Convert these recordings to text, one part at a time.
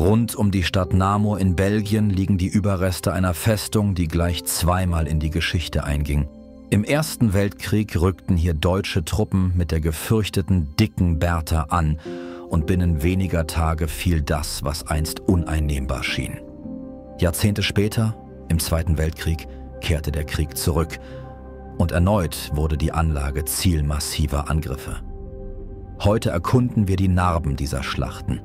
Rund um die Stadt Namur in Belgien liegen die Überreste einer Festung, die gleich zweimal in die Geschichte einging. Im Ersten Weltkrieg rückten hier deutsche Truppen mit der gefürchteten dicken Bertha an und binnen weniger Tage fiel das, was einst uneinnehmbar schien. Jahrzehnte später, im Zweiten Weltkrieg, kehrte der Krieg zurück und erneut wurde die Anlage Ziel massiver Angriffe. Heute erkunden wir die Narben dieser Schlachten.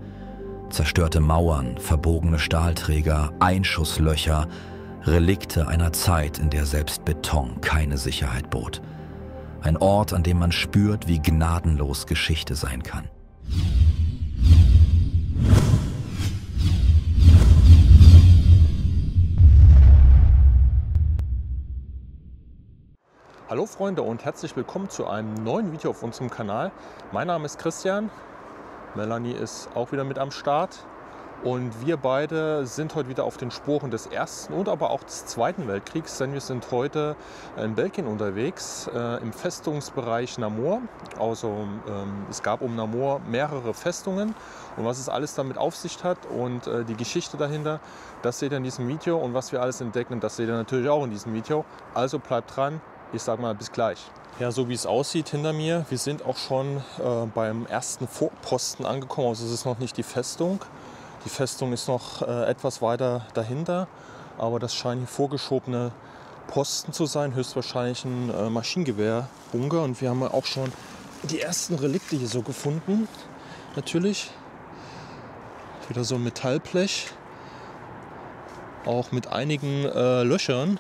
Zerstörte Mauern, verbogene Stahlträger, Einschusslöcher, Relikte einer Zeit, in der selbst Beton keine Sicherheit bot. Ein Ort, an dem man spürt, wie gnadenlos Geschichte sein kann. Hallo Freunde und herzlich willkommen zu einem neuen Video auf unserem Kanal. Mein Name ist Christian, Melanie ist auch wieder mit am Start und wir beide sind heute wieder auf den Spuren des Ersten und aber auch des Zweiten Weltkriegs, denn wir sind heute in Belgien unterwegs, im Festungsbereich Namur. Also es gab um Namur mehrere Festungen und was es alles damit auf sich hat und die Geschichte dahinter, das seht ihr in diesem Video und was wir alles entdecken, das seht ihr natürlich auch in diesem Video. Also bleibt dran. Ich sag mal bis gleich. Ja, so wie es aussieht hinter mir, wir sind auch schon beim ersten Vorposten angekommen. Also es ist noch nicht die Festung. Die Festung ist noch etwas weiter dahinter. Aber das scheinen hier vorgeschobene Posten zu sein. Höchstwahrscheinlich ein Maschinengewehrbunker. Und wir haben ja auch schon die ersten Relikte hier so gefunden. Natürlich. Wieder so ein Metallblech. Auch mit einigen Löchern.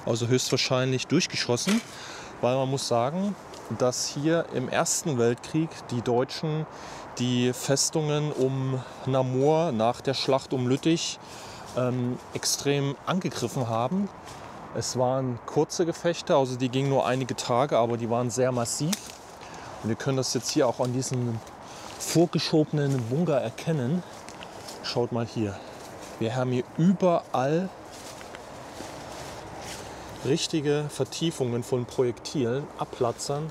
Also höchstwahrscheinlich durchgeschossen, weil man muss sagen, dass hier im Ersten Weltkrieg die Deutschen die Festungen um Namur nach der Schlacht um Lüttich extrem angegriffen haben. Es waren kurze Gefechte, also die gingen nur einige Tage, aber die waren sehr massiv. Und wir können das jetzt hier auch an diesem vorgeschobenen Bunker erkennen. Schaut mal hier, wir haben hier überall richtige Vertiefungen von Projektilen, Abplatzern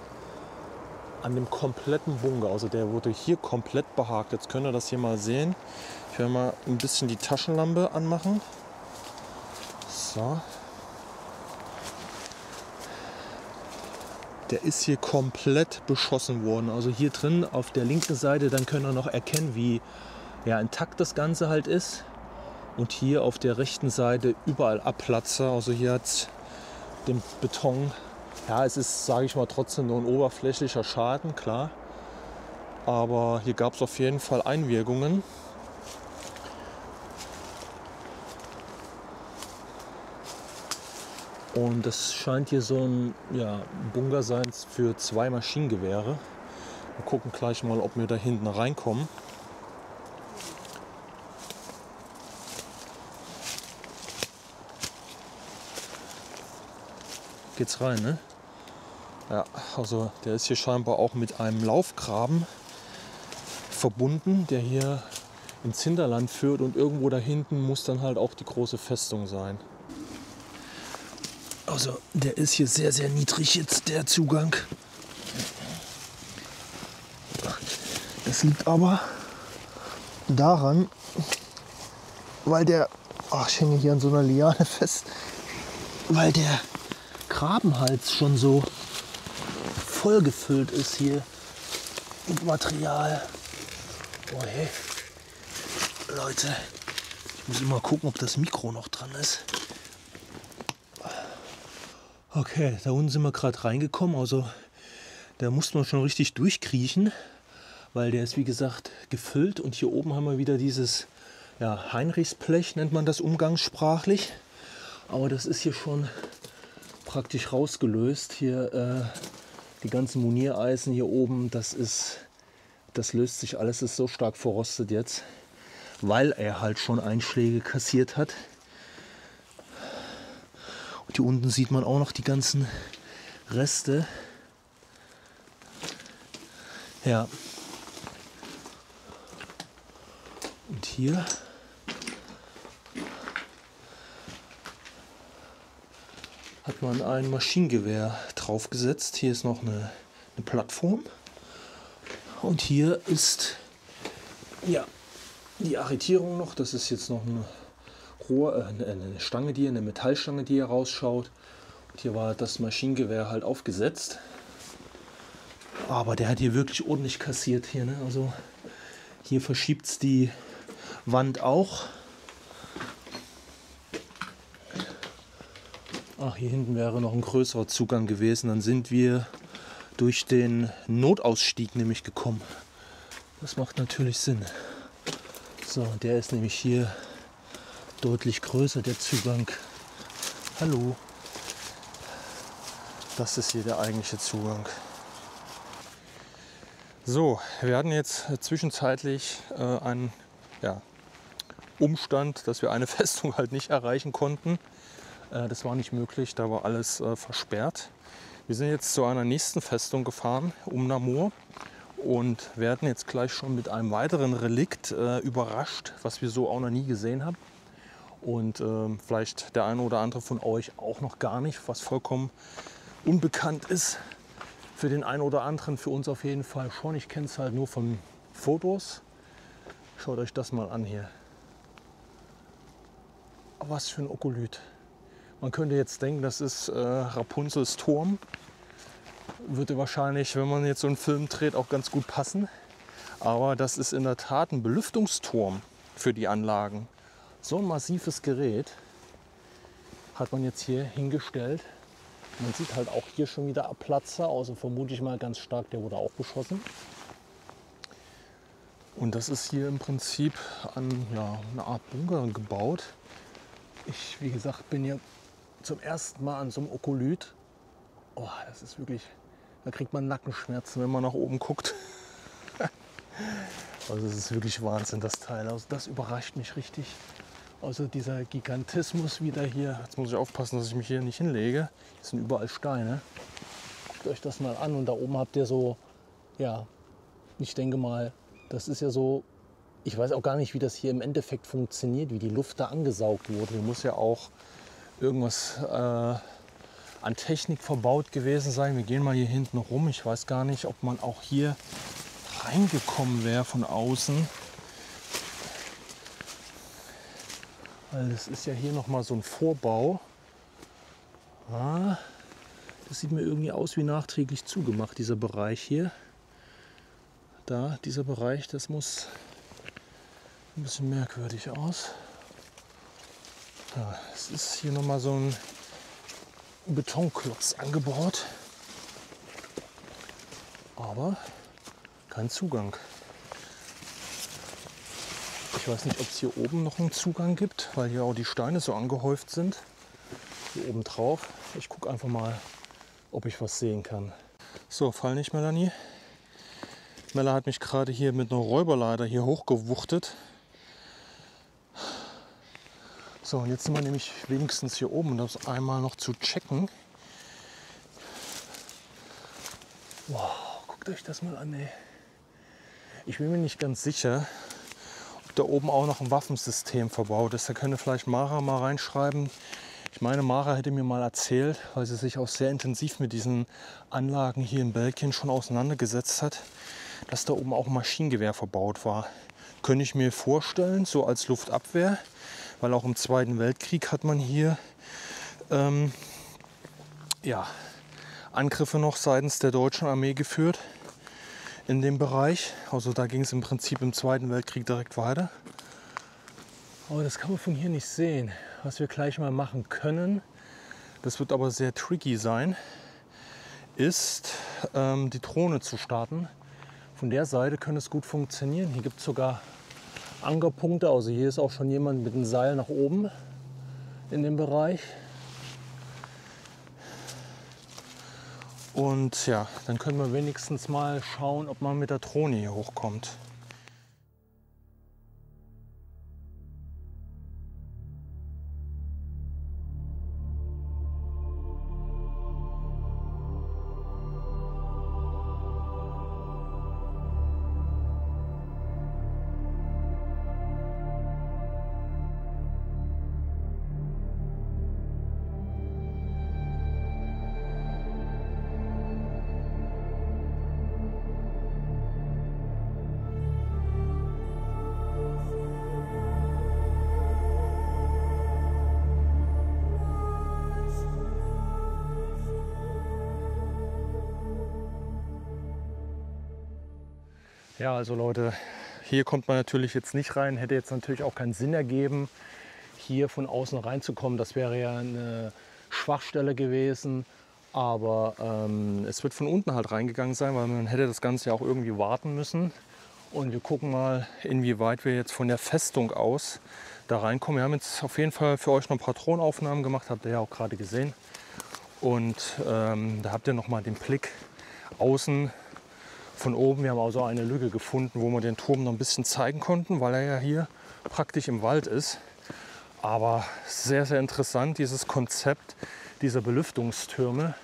an dem kompletten Bunker. Also der wurde hier komplett behakt. Jetzt könnt ihr das hier mal sehen. Ich werde mal ein bisschen die Taschenlampe anmachen. So. Der ist hier komplett beschossen worden. Also hier drin auf der linken Seite, dann könnt ihr noch erkennen, wie ja, intakt das Ganze halt ist. Und hier auf der rechten Seite überall Abplatzer. Also hier hat es dem Beton, ja, es ist, sage ich mal, trotzdem nur ein oberflächlicher Schaden, klar. Aber hier gab es auf jeden Fall Einwirkungen. Und das scheint hier so ein Bunker sein für 2 Maschinengewehre. Wir gucken gleich mal, ob wir da hinten reinkommen. Geht's rein, ne? Ja, also der ist hier scheinbar auch mit einem Laufgraben verbunden, der hier ins Hinterland führt und irgendwo da hinten muss dann halt auch die große Festung sein. Also der ist hier sehr, sehr niedrig jetzt, der Zugang. Das liegt aber daran, weil der, ich hänge hier an so einer Liane fest, weil der Grabenhals schon so voll gefüllt ist hier mit Material. Oh hey, Leute, ich muss immer gucken, ob das Mikro noch dran ist. Okay, da unten sind wir gerade reingekommen, also da musste man schon richtig durchkriechen, weil der ist wie gesagt gefüllt und hier oben haben wir wieder dieses Heinrichsblech, nennt man das umgangssprachlich, aber das ist hier schon praktisch rausgelöst. Hier die ganzen Moniereisen hier oben, das löst sich alles, ist so stark verrostet jetzt, weil er halt schon Einschläge kassiert hat. Und hier unten sieht man auch noch die ganzen Reste. Ja. Und hier hat man ein Maschinengewehr draufgesetzt. Hier ist noch eine Plattform. Und hier ist die Arretierung noch. Das ist jetzt noch ein Rohr, eine Stange, eine Metallstange, die hier rausschaut. Und hier war das Maschinengewehr halt aufgesetzt. Aber der hat hier wirklich ordentlich kassiert hier, ne? Also hier verschiebt es die Wand auch. Ach, hier hinten wäre noch ein größerer Zugang gewesen. Dann sind wir durch den Notausstieg nämlich gekommen. Das macht natürlich Sinn. So, der ist nämlich hier deutlich größer, der Zugang. Hallo. Das ist hier der eigentliche Zugang. So, wir hatten jetzt zwischenzeitlich einen Umstand, dass wir eine Festung halt nicht erreichen konnten. Das war nicht möglich, da war alles versperrt. Wir sind jetzt zu einer nächsten Festung gefahren, Namur, und werden jetzt gleich schon mit einem weiteren Relikt überrascht, was wir so auch noch nie gesehen haben. Und vielleicht der eine oder andere von euch auch noch gar nicht, was vollkommen unbekannt ist. Für den einen oder anderen, für uns auf jeden Fall schon. Ich kenne es halt nur von Fotos. Schaut euch das mal an hier. Was für ein Okolyt. Man könnte jetzt denken, das ist Rapunzels Turm. Würde wahrscheinlich, wenn man jetzt so einen Film dreht, auch ganz gut passen. Aber das ist in der Tat ein Belüftungsturm für die Anlagen. So ein massives Gerät hat man jetzt hier hingestellt. Man sieht halt auch hier schon wieder Abplatzer, also vermute ich mal ganz stark, der wurde auch beschossen. Und das ist hier im Prinzip an eine Art Bunker gebaut. Ich, wie gesagt, bin hier zum ersten Mal an so einem Okolyt. Oh, das ist wirklich, da kriegt man Nackenschmerzen, wenn man nach oben guckt. Also es ist wirklich Wahnsinn, das Teil. Also das überrascht mich richtig. Also dieser Gigantismus wieder hier. Jetzt muss ich aufpassen, dass ich mich hier nicht hinlege. Hier sind überall Steine. Guckt euch das mal an. Und da oben habt ihr so, ja, ich denke mal, das ist ja so, ich weiß auch gar nicht, wie das hier im Endeffekt funktioniert, wie die Luft da angesaugt wurde. Hier muss ja auch irgendwas an Technik verbaut gewesen sein. Wir gehen mal hier hinten rum. Ich weiß gar nicht, ob man auch hier reingekommen wäre von außen. Weil das ist ja hier noch mal so ein Vorbau. Das sieht mir irgendwie aus wie nachträglich zugemacht, dieser Bereich hier. Da, dieser Bereich, das muss ein bisschen merkwürdig aus. Ja, es ist hier noch mal so ein Betonklotz angebaut. Aber kein Zugang. Ich weiß nicht, ob es hier oben noch einen Zugang gibt, weil hier auch die Steine so angehäuft sind. Hier oben drauf. Ich gucke einfach mal, ob ich was sehen kann. So, fall nicht, Melanie. Mella hat mich gerade hier mit einer Räuberleiter hier hochgewuchtet. So, und jetzt sind wir nämlich wenigstens hier oben, um das einmal noch zu checken. Wow, guckt euch das mal an, ey. Ich bin mir nicht ganz sicher, ob da oben auch noch ein Waffensystem verbaut ist. Da könnte vielleicht Mara mal reinschreiben. Ich meine, Mara hätte mir mal erzählt, weil sie sich auch sehr intensiv mit diesen Anlagen hier in Belgien schon auseinandergesetzt hat, dass da oben auch ein Maschinengewehr verbaut war. Könnte ich mir vorstellen, so als Luftabwehr, weil auch im Zweiten Weltkrieg hat man hier Angriffe noch seitens der deutschen Armee geführt in dem Bereich. Also da ging es im Prinzip im Zweiten Weltkrieg direkt weiter. Aber das kann man von hier nicht sehen. Was wir gleich mal machen können, das wird aber sehr tricky sein, ist die Drohne zu starten. Von der Seite könnte es gut funktionieren. Hier gibt es sogar Ankerpunkte. Also hier ist auch schon jemand mit einem Seil nach oben in dem Bereich. Und ja, dann können wir wenigstens mal schauen, ob man mit der Drohne hier hochkommt. Ja, also Leute, hier kommt man natürlich jetzt nicht rein, hätte jetzt natürlich auch keinen Sinn ergeben, hier von außen reinzukommen. Das wäre ja eine Schwachstelle gewesen. Aber es wird von unten halt reingegangen sein, weil man hätte das Ganze ja auch irgendwie warten müssen. Und wir gucken mal, inwieweit wir jetzt von der Festung aus da reinkommen. Wir haben jetzt auf jeden Fall für euch noch ein paar Drohnenaufnahmen gemacht, habt ihr ja auch gerade gesehen. Und da habt ihr noch mal den Blick außen von oben. Wir haben also eine Lücke gefunden, wo wir den Turm noch ein bisschen zeigen konnten, weil er ja hier praktisch im Wald ist. Aber sehr, sehr interessant, dieses Konzept dieser Belüftungstürme.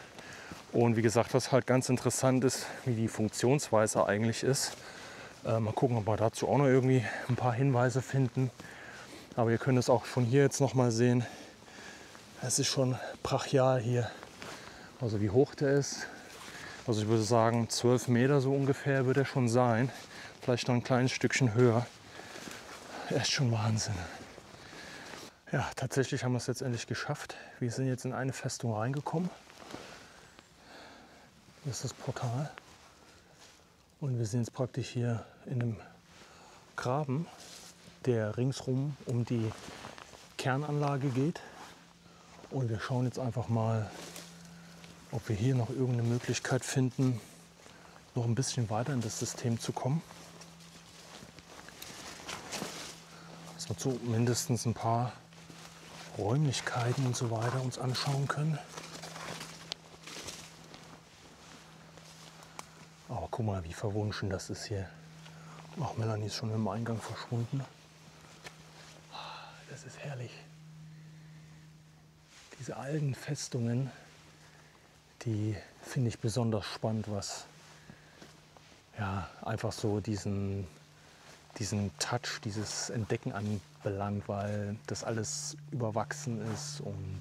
Und wie gesagt, was halt ganz interessant ist, wie die Funktionsweise eigentlich ist. Mal gucken, ob wir dazu auch noch irgendwie ein paar Hinweise finden. Aber ihr könnt es auch von hier jetzt noch mal sehen. Es ist schon brachial hier. Also wie hoch der ist. Also ich würde sagen 12 Meter so ungefähr wird er schon sein. Vielleicht noch ein kleines Stückchen höher. Er ist schon Wahnsinn. Ja, tatsächlich haben wir es jetzt endlich geschafft. Wir sind jetzt in eine Festung reingekommen. Hier ist das Portal. Und wir sind jetzt praktisch hier in einem Graben, der ringsrum um die Kernanlage geht. Und wir schauen jetzt einfach mal, ob wir hier noch irgendeine Möglichkeit finden, noch ein bisschen weiter in das System zu kommen. Dass wir zumindest ein paar Räumlichkeiten und so weiter uns anschauen können. Aber guck mal, wie verwunschen das ist hier. Ach, Melanie ist schon im Eingang verschwunden. Das ist herrlich. Diese alten Festungen, die finde ich besonders spannend, was ja, einfach so diesen Touch, dieses Entdecken anbelangt, weil das alles überwachsen ist und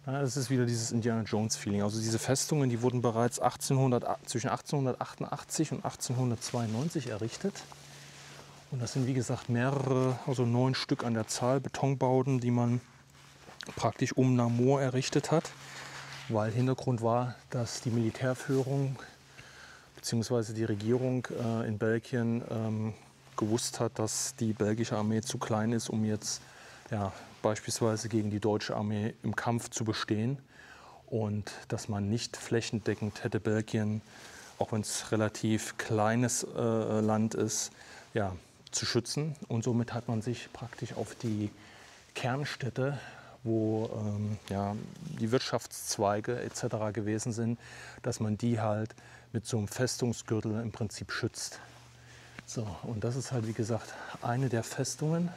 ja, das ist wieder dieses Indiana Jones Feeling. Also diese Festungen, die wurden bereits zwischen 1888 und 1892 errichtet. Und das sind wie gesagt mehrere, also 9 Stück an der Zahl, Betonbauten, die man praktisch um Namur errichtet hat. Weil Hintergrund war, dass die Militärführung bzw. die Regierung in Belgien gewusst hat, dass die belgische Armee zu klein ist, um jetzt ja, beispielsweise gegen die deutsche Armee im Kampf zu bestehen. Und dass man nicht flächendeckend hätte Belgien, auch wenn es relativ kleines Land ist, ja, zu schützen. Und somit hat man sich praktisch auf die Kernstädte, wo ja, die Wirtschaftszweige etc. gewesen sind, dass man die halt mit so einem Festungsgürtel im Prinzip schützt. So, und das ist halt wie gesagt eine der Festungen.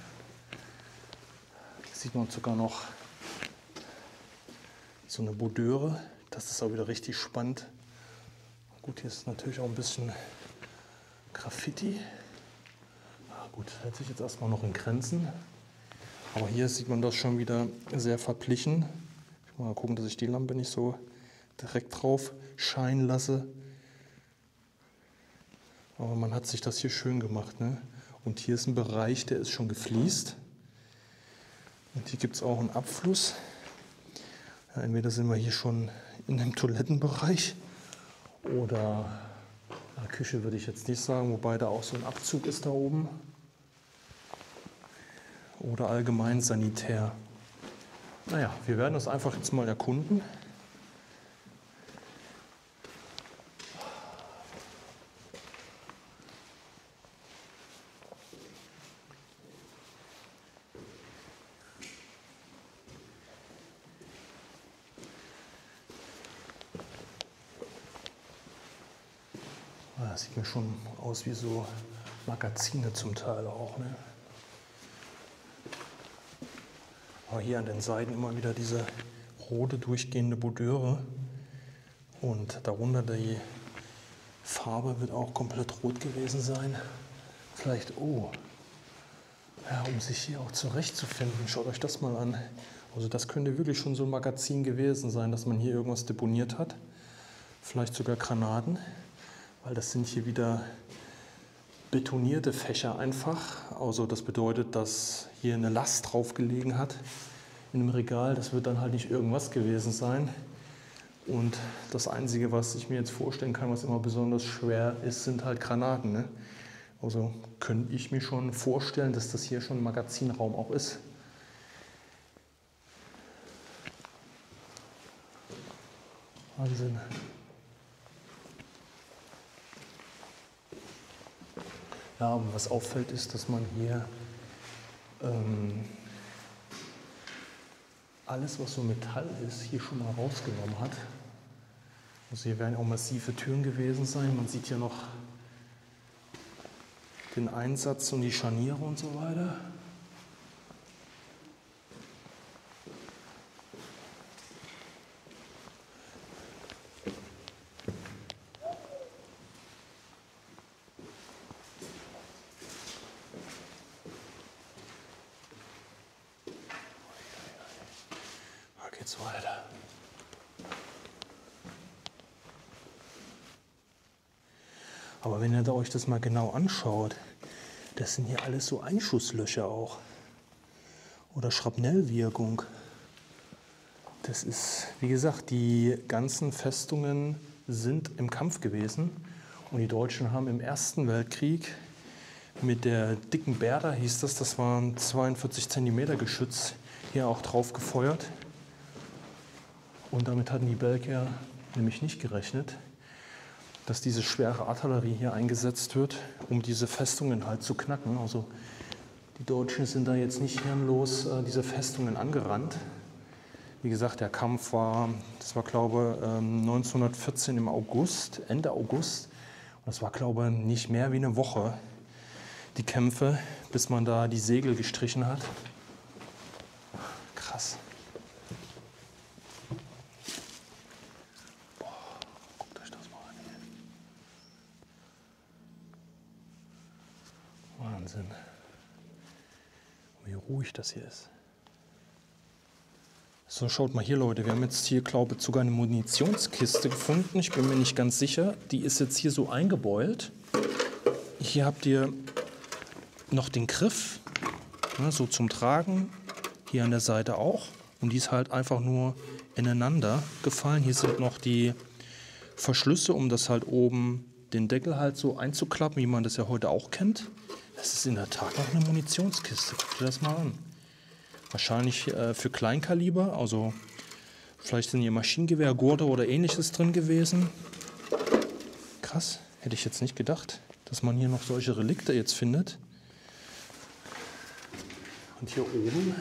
Hier sieht man sogar noch so eine Boudeure. Das ist auch wieder richtig spannend. Gut, hier ist natürlich auch ein bisschen Graffiti. Ja, gut, hält sich jetzt erstmal noch in Grenzen. Aber hier sieht man das schon wieder sehr verglichen. Ich muss mal gucken, dass ich die Lampe nicht so direkt drauf scheinen lasse. Aber man hat sich das hier schön gemacht, ne? Und hier ist ein Bereich, der ist schon gefliest. Und hier gibt es auch einen Abfluss. Ja, entweder sind wir hier schon in dem Toilettenbereich oder in der Küche würde ich jetzt nicht sagen, wobei da auch so ein Abzug ist da oben. Oder allgemein sanitär. Naja, wir werden das einfach jetzt mal erkunden. Das sieht mir schon aus wie so Magazine zum Teil auch, ne? Aber hier an den Seiten immer wieder diese rote durchgehende Boudeure und darunter die Farbe wird auch komplett rot gewesen sein. Vielleicht, oh, ja, um sich hier auch zurechtzufinden, schaut euch das mal an. Also das könnte wirklich schon so ein Magazin gewesen sein, dass man hier irgendwas deponiert hat. Vielleicht sogar Granaten, weil das sind hier wieder betonierte Fächer einfach. Also das bedeutet, dass hier eine Last drauf gelegen hat in einem Regal. Das wird dann halt nicht irgendwas gewesen sein. Und das Einzige, was ich mir jetzt vorstellen kann, was immer besonders schwer ist, sind halt Granaten, ne? Also könnte ich mir schon vorstellen, dass das hier schon ein Magazinraum auch ist. Wahnsinn. Ja, aber was auffällt ist, dass man hier alles, was so Metall ist, hier schon mal rausgenommen hat. Also hier werden auch massive Türen gewesen sein. Man sieht hier noch den Einsatz und die Scharniere und so weiter. Da geht's weiter. Aber wenn ihr euch das mal genau anschaut, das sind hier alles so Einschusslöcher auch. Oder Schrapnellwirkung. Das ist, wie gesagt, die ganzen Festungen sind im Kampf gewesen. Und die Deutschen haben im Ersten Weltkrieg mit der dicken Bertha, hieß das, das waren 42 cm Geschütz, hier auch drauf gefeuert. Und damit hatten die Belgier nämlich nicht gerechnet, dass diese schwere Artillerie hier eingesetzt wird, um diese Festungen halt zu knacken. Also die Deutschen sind da jetzt nicht hirnlos diese Festungen angerannt. Wie gesagt, der Kampf war, das war glaube ich 1914 im August, Ende August. Und das war glaube ich nicht mehr wie eine Woche, die Kämpfe, bis man da die Segel gestrichen hat. Krass. Wahnsinn, wie ruhig das hier ist. So, schaut mal hier, Leute. Wir haben jetzt hier, glaube ich, sogar eine Munitionskiste gefunden. Ich bin mir nicht ganz sicher. Die ist jetzt hier so eingebeult. Hier habt ihr noch den Griff, ne, so zum Tragen. Hier an der Seite auch. Und die ist halt einfach nur ineinander gefallen. Hier sind noch die Verschlüsse, um das halt oben den Deckel halt so einzuklappen, wie man das ja heute auch kennt. Das ist in der Tat noch eine Munitionskiste. Guck dir das mal an. Wahrscheinlich für Kleinkaliber, also vielleicht sind hier Maschinengewehrgurte oder ähnliches drin gewesen. Krass, hätte ich jetzt nicht gedacht, dass man hier noch solche Relikte jetzt findet. Und hier oben,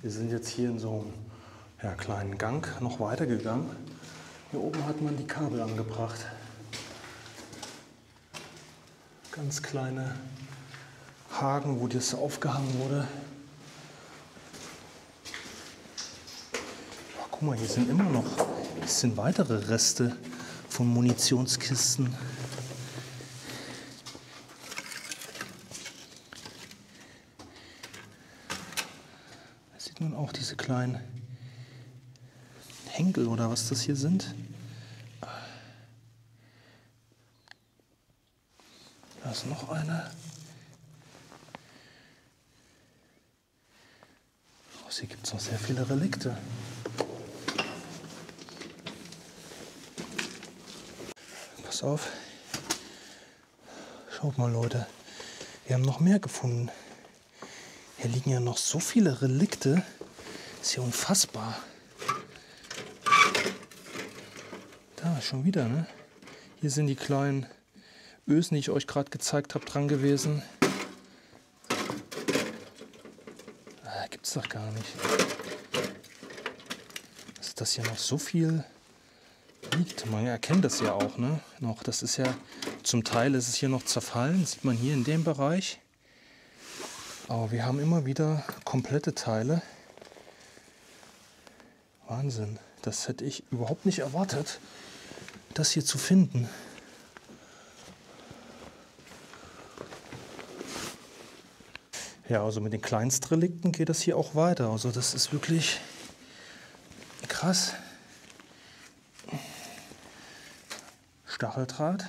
wir sind jetzt hier in so einem kleinen Gang noch weitergegangen. Hier oben hat man die Kabel angebracht. Ganz kleine Haken, wo das aufgehangen wurde. Oh, guck mal, hier sind immer noch, es sind weitere Reste von Munitionskisten. Da sieht man auch diese kleinen Henkel oder was das hier sind. Da ist noch einer. Oh, hier gibt es noch sehr viele Relikte. Pass auf. Schaut mal, Leute. Wir haben noch mehr gefunden. Hier liegen ja noch so viele Relikte. Das ist ja unfassbar. Da ist schon wieder, ne? Hier sind die kleinen Ösen, die ich euch gerade gezeigt habe, dran gewesen. Gibt's doch gar nicht. Dass das hier noch so viel liegt. Man erkennt das ja auch, ne? Noch, das ist ja, zum Teil ist es hier noch zerfallen, sieht man hier in dem Bereich. Aber wir haben immer wieder komplette Teile. Wahnsinn. Das hätte ich überhaupt nicht erwartet, das hier zu finden. Ja, also mit den Kleinstrelikten geht das hier auch weiter. Also das ist wirklich krass. Stacheldraht.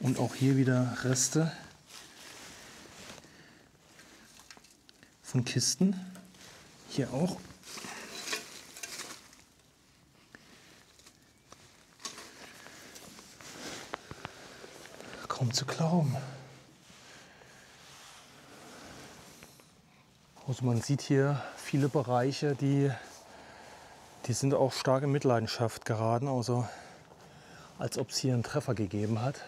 Und auch hier wieder Reste von Kisten. Hier auch. Kaum zu glauben. Also man sieht hier viele Bereiche, die sind auch stark in Mitleidenschaft geraten, also als ob es hier einen Treffer gegeben hat.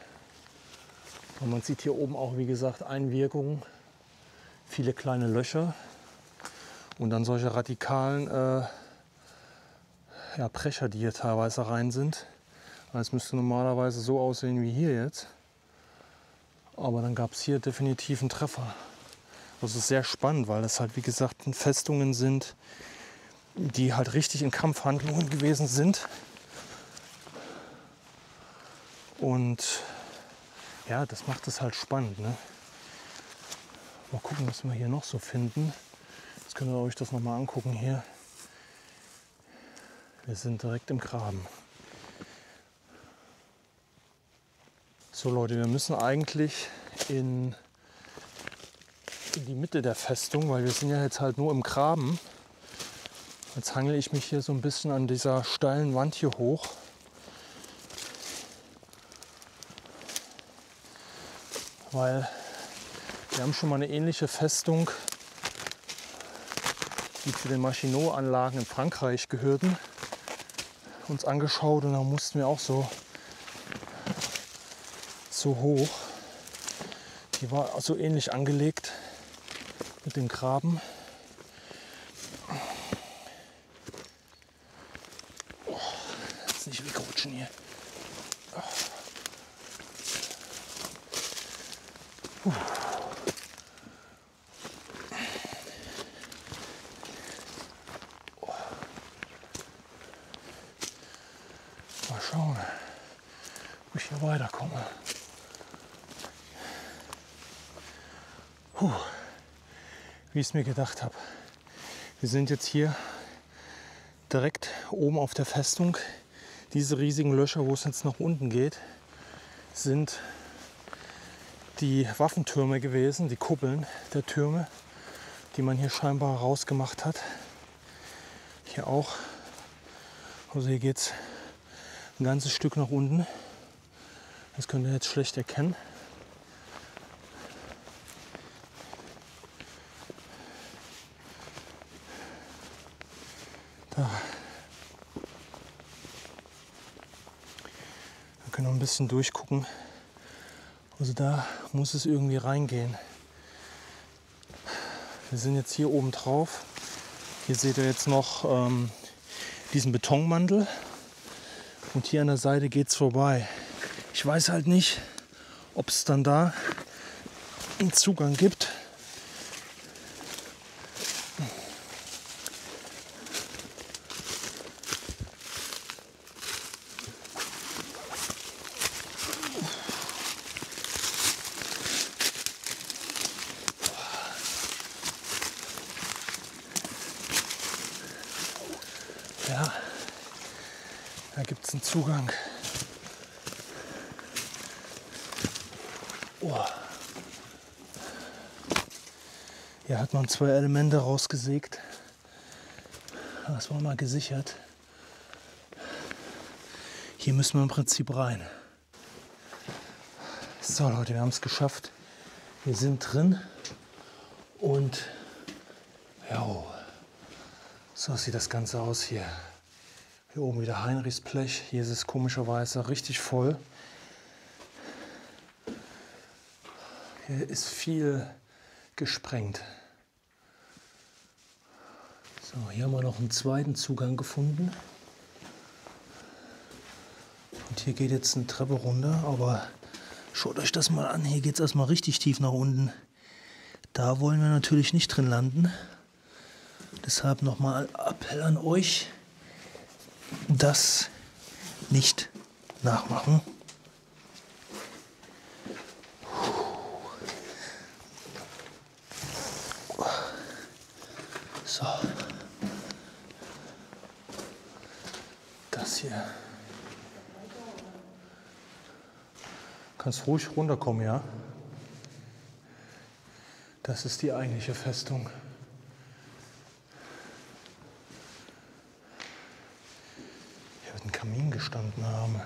Und man sieht hier oben auch, wie gesagt, Einwirkungen, viele kleine Löcher und dann solche radikalen Brecher, die hier teilweise rein sind. Es müsste normalerweise so aussehen wie hier jetzt, aber dann gab es hier definitiv einen Treffer. Das ist sehr spannend, weil das halt, wie gesagt, Festungen sind, die halt richtig in Kampfhandlungen gewesen sind. Und ja, das macht es halt spannend. Ne? Mal gucken, was wir hier noch so finden. Jetzt könnt ihr euch das nochmal angucken hier. Wir sind direkt im Graben. So Leute, wir müssen eigentlich in die Mitte der Festung, weil wir sind ja jetzt halt nur im Graben. Jetzt hangel ich mich hier so ein bisschen an dieser steilen Wand hier hoch. Weil wir haben schon mal eine ähnliche Festung, die zu den Maginot-Anlagen in Frankreich gehörten, uns angeschaut und da mussten wir auch so hoch. Die war so ähnlich angelegt mit dem Graben. Oh, jetzt nicht wegrutschen hier. Mal schauen, wo ich hier weiterkomme. Wie ich es mir gedacht habe. Wir sind jetzt hier direkt oben auf der Festung. Diese riesigen Löcher, wo es jetzt nach unten geht, sind die Waffentürme gewesen, die Kuppeln der Türme, die man hier scheinbar rausgemacht hat. Hier auch. Also hier geht es ein ganzes Stück nach unten. Das könnt ihr jetzt schlecht erkennen. Da können wir ein bisschen durchgucken. Also da muss es irgendwie reingehen. Wir sind jetzt hier oben drauf. Hier seht ihr jetzt noch diesen Betonmantel. Und hier an der Seite geht es vorbei. Ich weiß halt nicht, ob es dann da einen Zugang gibt. Ja, da gibt es einen Zugang. Oh. Hier hat man 2 Elemente rausgesägt. Das war mal gesichert. Hier müssen wir im Prinzip rein. So Leute, wir haben es geschafft. Wir sind drin und ja, so sieht das Ganze aus hier. Hier oben wieder Heinrichsblech. Hier ist es komischerweise richtig voll. Hier ist viel gesprengt. So, hier haben wir noch einen zweiten Zugang gefunden. Und hier geht jetzt eine Treppe runter, aber schaut euch das mal an. Hier geht es erstmal richtig tief nach unten. Da wollen wir natürlich nicht drin landen. Deshalb nochmal Appell an euch, das nicht nachmachen. So. Das hier. Kannst ruhig runterkommen, ja? Das ist die eigentliche Festung. Hier wird ein Kamin gestanden haben.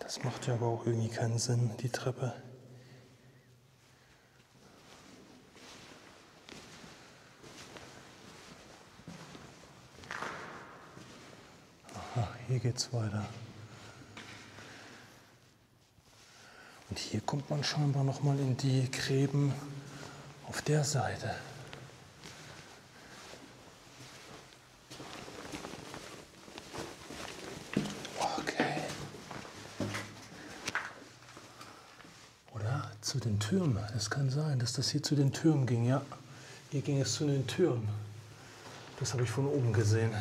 Das macht ja aber auch irgendwie keinen Sinn, die Treppe. Aha, hier geht's weiter. Und hier kommt man scheinbar noch mal in die Gräben auf der Seite. Okay. Oder zu den Türmen. Das kann sein, dass das hier zu den Türmen ging. Ja, hier ging es zu den Türmen. Das habe ich von oben gesehen.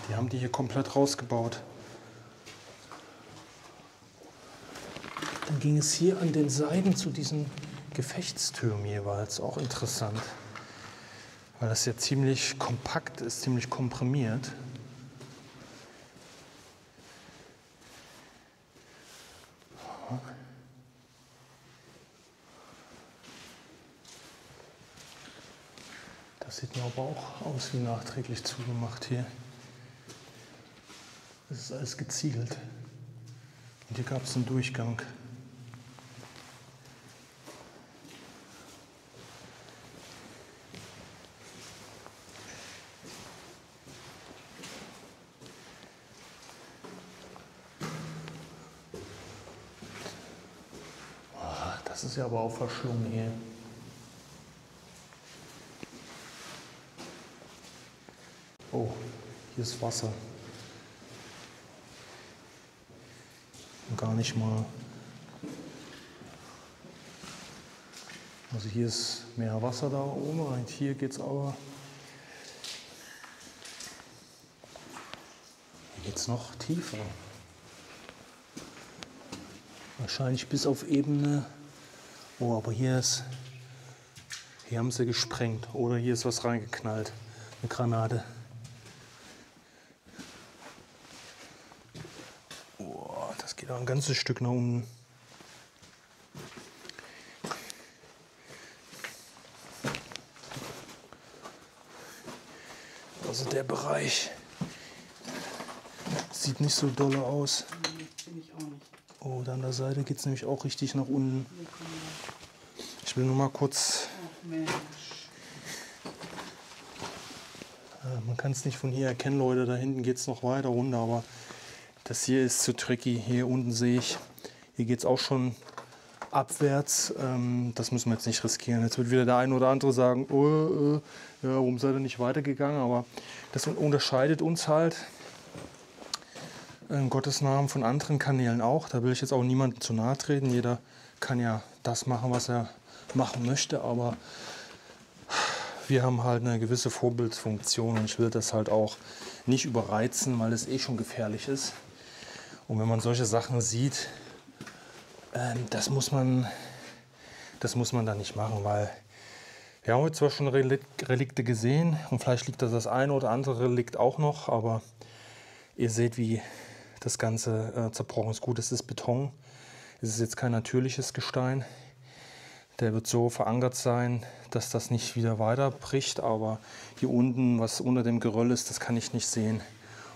Die haben die hier komplett rausgebaut. Dann ging es hier an den Seiten zu diesen Gefechtstürmen jeweils. Auch interessant, weil das ja ziemlich kompakt ist, ziemlich komprimiert. Das sieht mir aber auch aus wie nachträglich zugemacht hier. Das ist alles geziegelt. Und hier gab es einen Durchgang. Das ist ja aber auch verschlungen hier. Oh, hier ist Wasser. Und gar nicht mal. Also hier ist mehr Wasser da oben und hier geht's aber. Hier geht's noch tiefer. Wahrscheinlich bis auf Ebene. Oh, aber hier haben sie gesprengt. Oder hier ist was reingeknallt. Eine Granate. Oh, das geht auch ein ganzes Stück nach unten. Also der Bereich sieht nicht so dolle aus. Oh, da an der Seite geht es nämlich auch richtig nach unten. Ich will nur mal kurz. Man kann es nicht von hier erkennen, Leute. Da hinten geht es noch weiter runter, aber das hier ist zu tricky. Hier unten sehe ich, hier geht es auch schon abwärts. Das müssen wir jetzt nicht riskieren. Jetzt wird wieder der eine oder andere sagen, ja, warum seid ihr nicht weitergegangen? Aber das unterscheidet uns halt in Gottes Namen von anderen Kanälen auch. Da will ich jetzt auch niemandem zu nahe treten. Jeder kann ja das machen, was er machen möchte, aber wir haben halt eine gewisse Vorbildfunktion und ich will das halt auch nicht überreizen, weil es eh schon gefährlich ist. Und wenn man solche Sachen sieht, das muss man dann nicht machen, weil wir haben heute zwar schon Relikte gesehen und vielleicht liegt das eine oder andere Relikt auch noch, aber ihr seht, wie das Ganze zerbrochen ist. Gut, es ist Beton, es ist jetzt kein natürliches Gestein. Der wird so verankert sein, dass das nicht wieder weiterbricht, aber hier unten, was unter dem Geröll ist, das kann ich nicht sehen.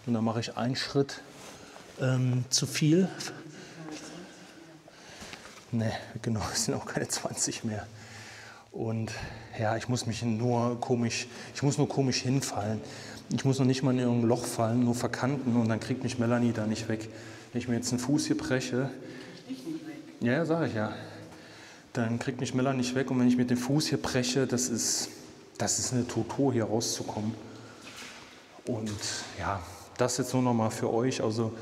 Und dann mache ich einen Schritt zu viel. Ne, genau, es sind auch keine 20 mehr. Und ja, ich muss nur komisch hinfallen. Ich muss noch nicht mal in irgendein Loch fallen, nur verkanten und dann kriegt mich Melanie da nicht weg. Wenn ich mir jetzt einen Fuß hier breche, ja, sage ich ja, dann kriegt mich Melanie nicht weg und wenn ich mir den Fuß hier breche, das ist eine Toto, hier rauszukommen. Und ja, das jetzt nur noch mal für euch. Also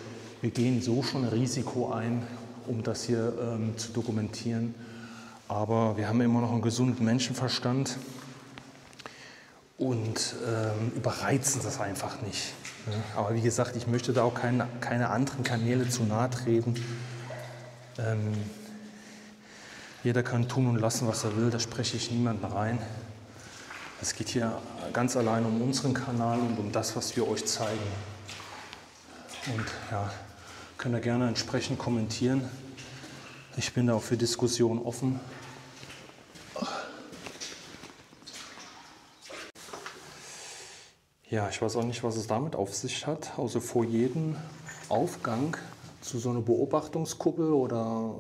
wir gehen so schon ein Risiko ein, um das hier zu dokumentieren. Aber wir haben immer noch einen gesunden Menschenverstand und überreizen das einfach nicht. Aber wie gesagt, ich möchte da auch keine anderen Kanäle zu nahe treten. Jeder kann tun und lassen, was er will, da spreche ich niemanden rein. Es geht hier ganz allein um unseren Kanal und um das, was wir euch zeigen. Und ja, könnt ihr gerne entsprechend kommentieren. Ich bin da auch für Diskussionen offen. Ja, ich weiß auch nicht, was es damit auf sich hat. Also vor jedem Aufgang zu so einer Beobachtungskuppel oder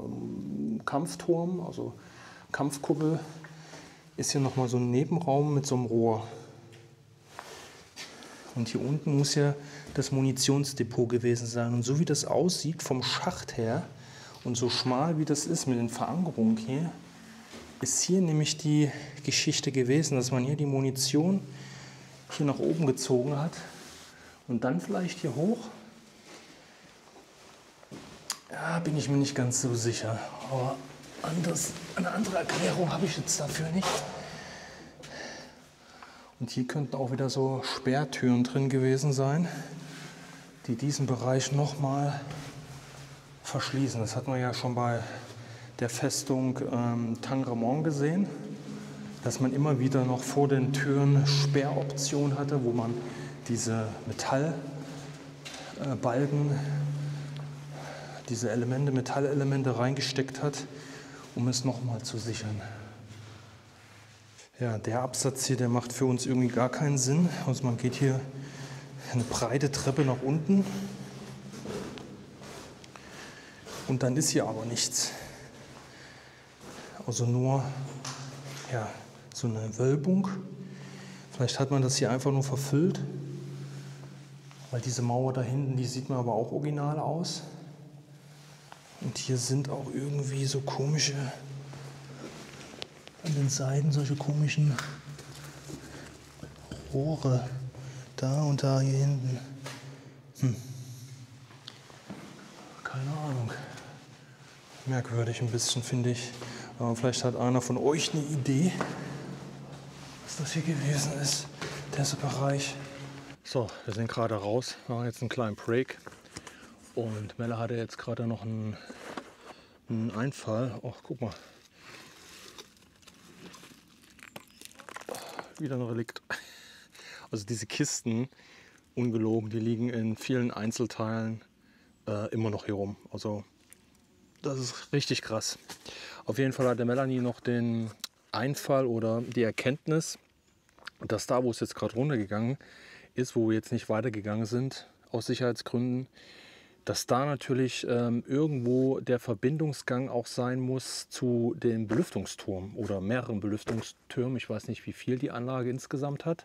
Kampfturm, also Kampfkuppel, ist hier nochmal so ein Nebenraum mit so einem Rohr. Und hier unten muss ja das Munitionsdepot gewesen sein. Und so wie das aussieht vom Schacht her und so schmal wie das ist mit den Verankerungen hier, ist hier nämlich die Geschichte gewesen, dass man hier die Munition hier nach oben gezogen hat und dann vielleicht hier hoch. Ja, bin ich mir nicht ganz so sicher. Aber eine andere Erklärung habe ich jetzt dafür nicht. Und hier könnten auch wieder so Sperrtüren drin gewesen sein, die diesen Bereich nochmal verschließen. Das hat man ja schon bei der Festung Tangramont gesehen, dass man immer wieder noch vor den Türen Sperroptionen hatte, wo man diese Metallbalken, diese Metallelemente reingesteckt hat, um es nochmal zu sichern. Ja, der Absatz hier, der macht für uns irgendwie gar keinen Sinn. Also man geht hier eine breite Treppe nach unten und dann ist hier aber nichts. Also nur ja, so eine Wölbung. Vielleicht hat man das hier einfach nur verfüllt, weil diese Mauer da hinten, die sieht mir aber auch original aus. Und hier sind auch irgendwie so komische, an den Seiten solche komischen Rohre. Da und da hier hinten. Keine Ahnung. Merkwürdig ein bisschen, finde ich. Aber vielleicht hat einer von euch eine Idee, was das hier gewesen ist, dieser Bereich. So, wir sind gerade raus, wir machen jetzt einen kleinen Break. Und Melle hatte jetzt gerade noch einen Einfall. Oh, guck mal. Wieder ein Relikt. Also diese Kisten, ungelogen, die liegen in vielen Einzelteilen immer noch hier rum. Also das ist richtig krass. Auf jeden Fall hat der Melanie noch den Einfall oder die Erkenntnis, dass da, wo es jetzt gerade runtergegangen ist, wo wir jetzt nicht weitergegangen sind, aus Sicherheitsgründen, dass da natürlich irgendwo der Verbindungsgang auch sein muss zu dem Belüftungsturm oder mehreren Belüftungstürmen. Ich weiß nicht, wie viel die Anlage insgesamt hat.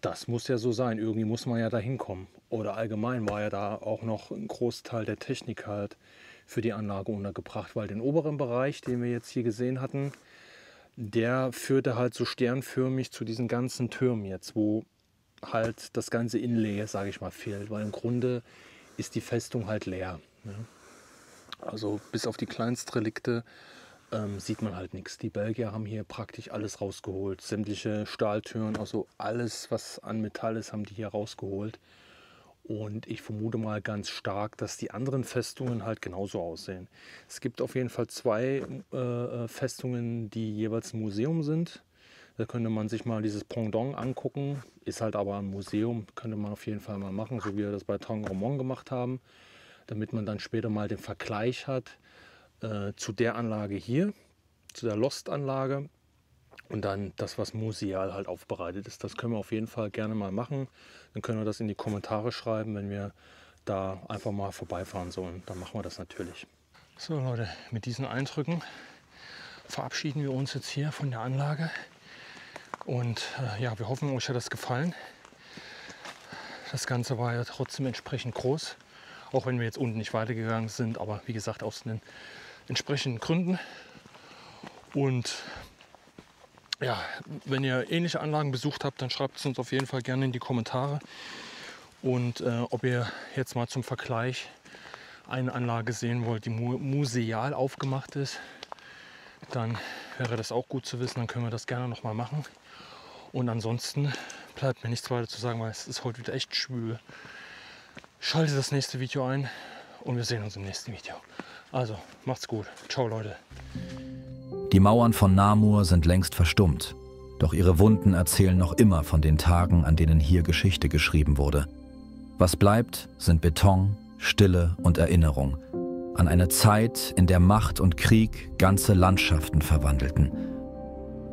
Das muss ja so sein. Irgendwie muss man ja da hinkommen. Oder allgemein war ja da auch noch ein Großteil der Technik halt für die Anlage untergebracht. Weil den oberen Bereich, den wir jetzt hier gesehen hatten, der führte halt so sternförmig zu diesen ganzen Türmen jetzt, wo halt das ganze Inlay, sage ich mal, fehlt, weil im Grunde ist die Festung halt leer. Ne? Also bis auf die Kleinstrelikte sieht man halt nichts. Die Belgier haben hier praktisch alles rausgeholt. Sämtliche Stahltüren, also alles, was an Metall ist, haben die hier rausgeholt. Und ich vermute mal ganz stark, dass die anderen Festungen halt genauso aussehen. Es gibt auf jeden Fall zwei Festungen, die jeweils ein Museum sind. Da könnte man sich mal dieses Pendant angucken. Ist halt aber ein Museum, könnte man auf jeden Fall mal machen, so wie wir das bei Tangramont gemacht haben. Damit man dann später mal den Vergleich hat zu der Anlage hier, zu der Lost-Anlage. Und dann das, was museal halt aufbereitet ist. Das können wir auf jeden Fall gerne mal machen. Dann können wir das in die Kommentare schreiben, wenn wir da einfach mal vorbeifahren sollen. Dann machen wir das natürlich. So Leute, mit diesen Eindrücken verabschieden wir uns jetzt hier von der Anlage. Und ja, wir hoffen, euch hat das gefallen. Das Ganze war ja trotzdem entsprechend groß, auch wenn wir jetzt unten nicht weitergegangen sind, aber wie gesagt aus den entsprechenden Gründen. Und ja, wenn ihr ähnliche Anlagen besucht habt, dann schreibt es uns auf jeden Fall gerne in die Kommentare. Und ob ihr jetzt mal zum Vergleich eine Anlage sehen wollt, die museal aufgemacht ist, dann wäre das auch gut zu wissen. Dann können wir das gerne noch mal machen. Und ansonsten bleibt mir nichts weiter zu sagen, weil es ist heute wieder echt schwül. Schaltet das nächste Video ein und wir sehen uns im nächsten Video. Also, macht's gut. Ciao, Leute. Die Mauern von Namur sind längst verstummt. Doch ihre Wunden erzählen noch immer von den Tagen, an denen hier Geschichte geschrieben wurde. Was bleibt, sind Beton, Stille und Erinnerung. An eine Zeit, in der Macht und Krieg ganze Landschaften verwandelten.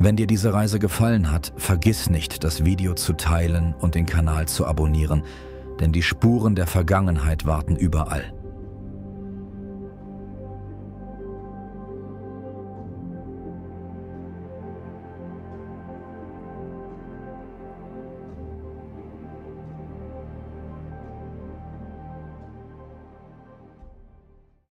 Wenn dir diese Reise gefallen hat, vergiss nicht, das Video zu teilen und den Kanal zu abonnieren. denn die Spuren der Vergangenheit warten überall.